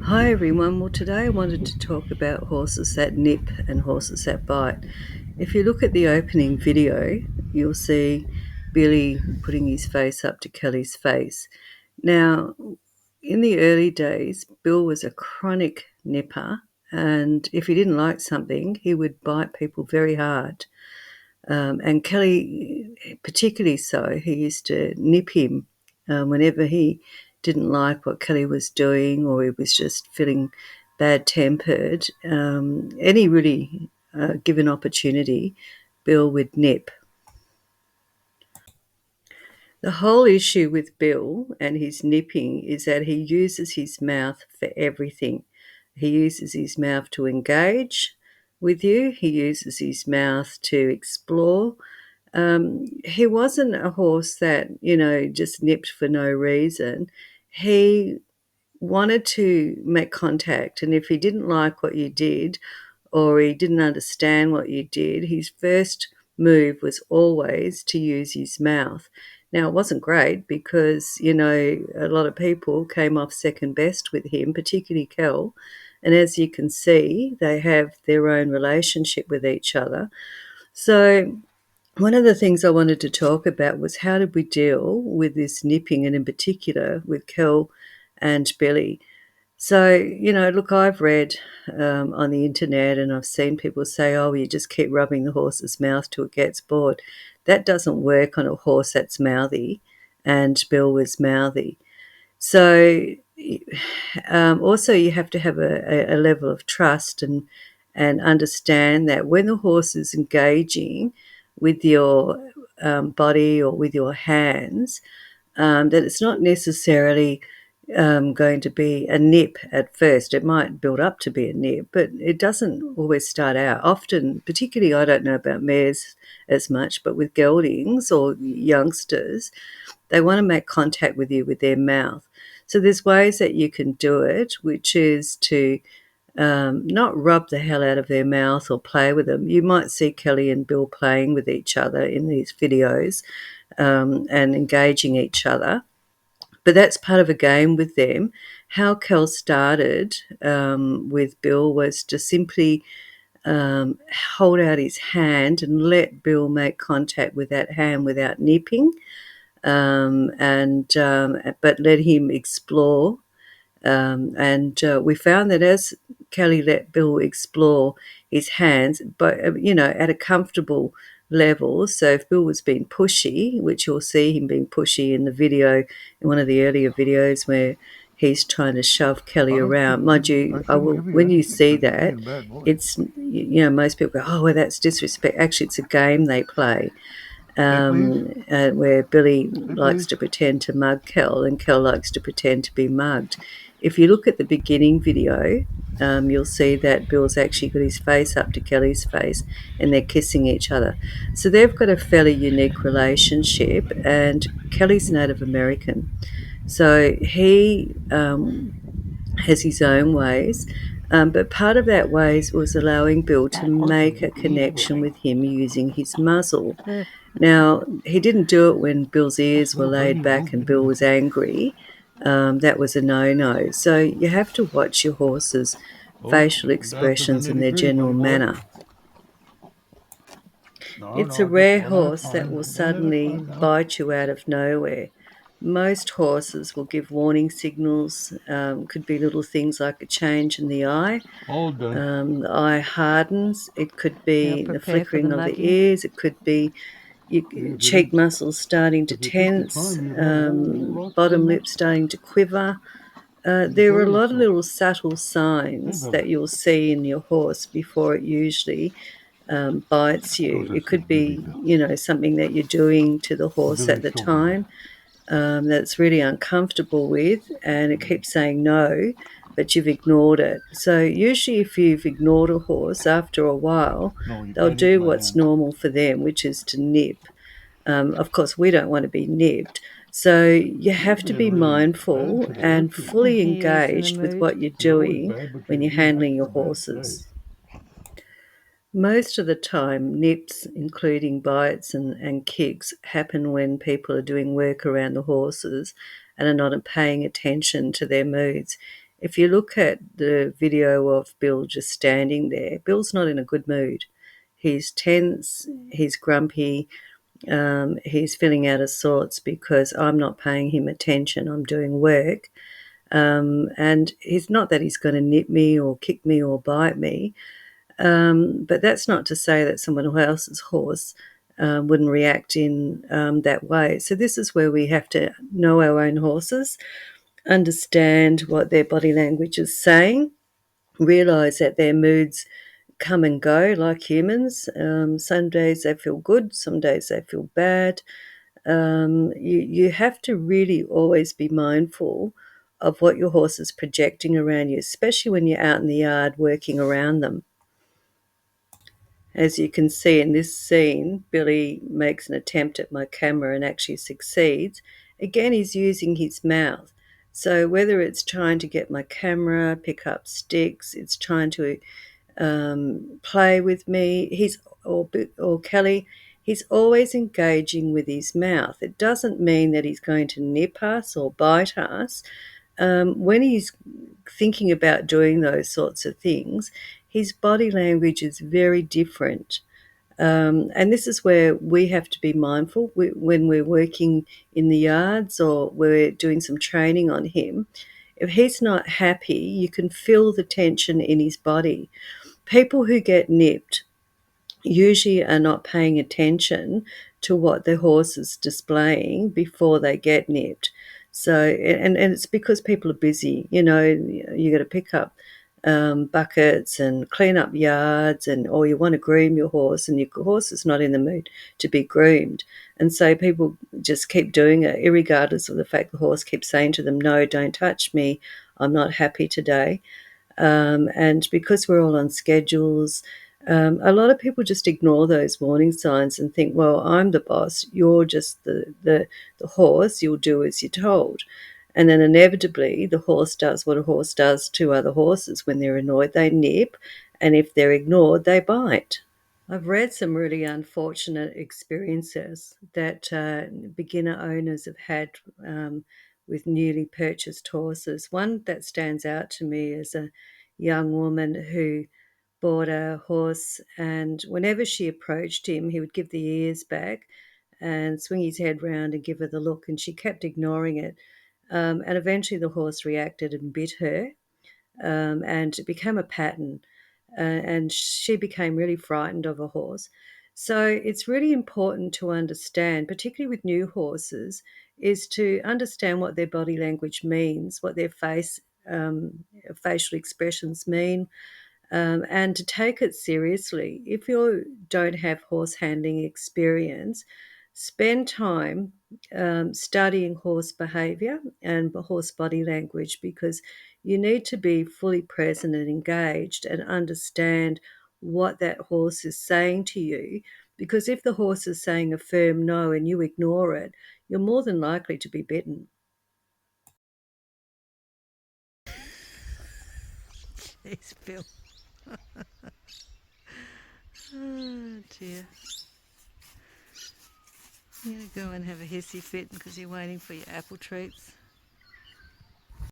Hi everyone. Well, today I wanted to talk about horses that nip and horses that bite. If you look at the opening video, you'll see Billy putting his face up to Kelly's face. Now, in the early days, Bill was a chronic nipper, and if he didn't like something, he would bite people very hard. And Kelly, particularly so, he used to nip him whenever he didn't like what Kelly was doing or he was just feeling bad tempered. Any really given opportunity, Bill would nip. The whole issue with Bill and his nipping is that he uses his mouth for everything. He uses his mouth to engage with you, he uses his mouth to explore. He wasn't a horse that, just nipped for no reason. He wanted to make contact, and if he didn't like what you did or he didn't understand what you did, his first move was always to use his mouth. Now, it wasn't great because, a lot of people came off second best with him, particularly Kel. And as you can see, they have their own relationship with each other. So one of the things I wanted to talk about was how did we deal with this nipping, and in particular with Kel and Billy. So, look, I've read on the internet and I've seen people say, oh, you just keep rubbing the horse's mouth till it gets bored. That doesn't work on a horse that's mouthy, and Bill was mouthy. So, also, you have to have a level of trust and understand that when the horse is engaging with your body or with your hands, that it's not necessarily going to be a nip at first. It might build up to be a nip, but it doesn't always start out. Often, particularly, I don't know about mares as much, but with geldings or youngsters, they want to make contact with you with their mouth. So there's ways that you can do it, which is to not rub the hell out of their mouth or play with them. You might see Kelly and Bill playing with each other in these videos and engaging each other. But that's part of a game with them. How Kel started with Bill was to simply hold out his hand and let Bill make contact with that hand without nipping, but let him explore. And we found that as Kelly let Bill explore his hands, but at a comfortable level. So if Bill was being pushy, which you'll see him being pushy in the video, in one of the earlier videos where he's trying to shove Kelly around. Mind you, when you see that, it's most people go, oh well, that's disrespect. Actually, it's a game they play where Billy likes to pretend to mug Kel and Kel likes to pretend to be mugged. If you look at the beginning video, you'll see that Bill's actually got his face up to Kelly's face and they're kissing each other. So they've got a fairly unique relationship, and Kelly's Native American. So he has his own ways, but part of that ways was allowing Bill to make a connection with him using his muzzle. Now, he didn't do it when Bill's ears were laid back and Bill was angry. That was a no-no. So you have to watch your horse's facial expressions and their general manner. It's a rare horse that will suddenly bite you out of nowhere. Most horses will give warning signals. Could be little things like a change in the eye. The eye hardens. It could be the flickering of the ears. It could be your cheek muscles starting to tense, bottom lip starting to quiver. There are a lot of little subtle signs that you'll see in your horse before it usually bites you. It could be, something that you're doing to the horse at the time that's really uncomfortable with, and it keeps saying no, but you've ignored it. So usually if you've ignored a horse, after a while, they'll do what's normal for them, which is to nip. Of course, we don't want to be nipped. So you have to be mindful and fully engaged with what you're doing when you're handling your horses. Most of the time, nips, including bites and kicks, happen when people are doing work around the horses and are not paying attention to their moods. If you look at the video of Bill just standing there, Bill's not in a good mood. He's tense, he's grumpy, he's feeling out of sorts because I'm not paying him attention. I'm doing work. And he's not that he's going to nip me or kick me or bite me, but that's not to say that someone else's horse wouldn't react in that way. So this is where we have to know our own horses, understand what their body language is saying, realise that their moods come and go like humans. Some days they feel good, some days they feel bad. You have to really always be mindful of what your horse is projecting around you, especially when you're out in the yard working around them. As you can see in this scene, Billy makes an attempt at my camera and actually succeeds. Again, he's using his mouth. So whether it's trying to get my camera, pick up sticks, it's trying to play with me, or Kelly, he's always engaging with his mouth. It doesn't mean that he's going to nip us or bite us. When he's thinking about doing those sorts of things, his body language is very different. And this is where we have to be mindful when we're working in the yards or we're doing some training on him. If he's not happy, you can feel the tension in his body. People who get nipped usually are not paying attention to what the horse is displaying before they get nipped. So, and it's because people are busy. You got to pick up buckets and clean up yards, or you want to groom your horse, and your horse is not in the mood to be groomed. And so people just keep doing it, irregardless of the fact the horse keeps saying to them, "No, don't touch me. I'm not happy today." And because we're all on schedules, a lot of people just ignore those warning signs and think, well, I'm the boss, you're just the horse, you'll do as you're told. And then inevitably the horse does what a horse does to other horses. When they're annoyed, they nip, and if they're ignored, they bite. I've read some really unfortunate experiences that beginner owners have had with newly purchased horses. One that stands out to me is a young woman who bought a horse, and whenever she approached him, he would give the ears back and swing his head round and give her the look, and she kept ignoring it. And eventually the horse reacted and bit her, and it became a pattern. And she became really frightened of a horse. So it's really important to understand, particularly with new horses, is to understand what their body language means, what their facial expressions mean, and to take it seriously. If you don't have horse handling experience, spend time studying horse behaviour and horse body language, because you need to be fully present and engaged and understand what that horse is saying to you. Because if the horse is saying a firm no and you ignore it, you're more than likely to be bitten. Jeez, Bill. Oh, dear. You're going to go and have a hissy fit because you're waiting for your apple treats.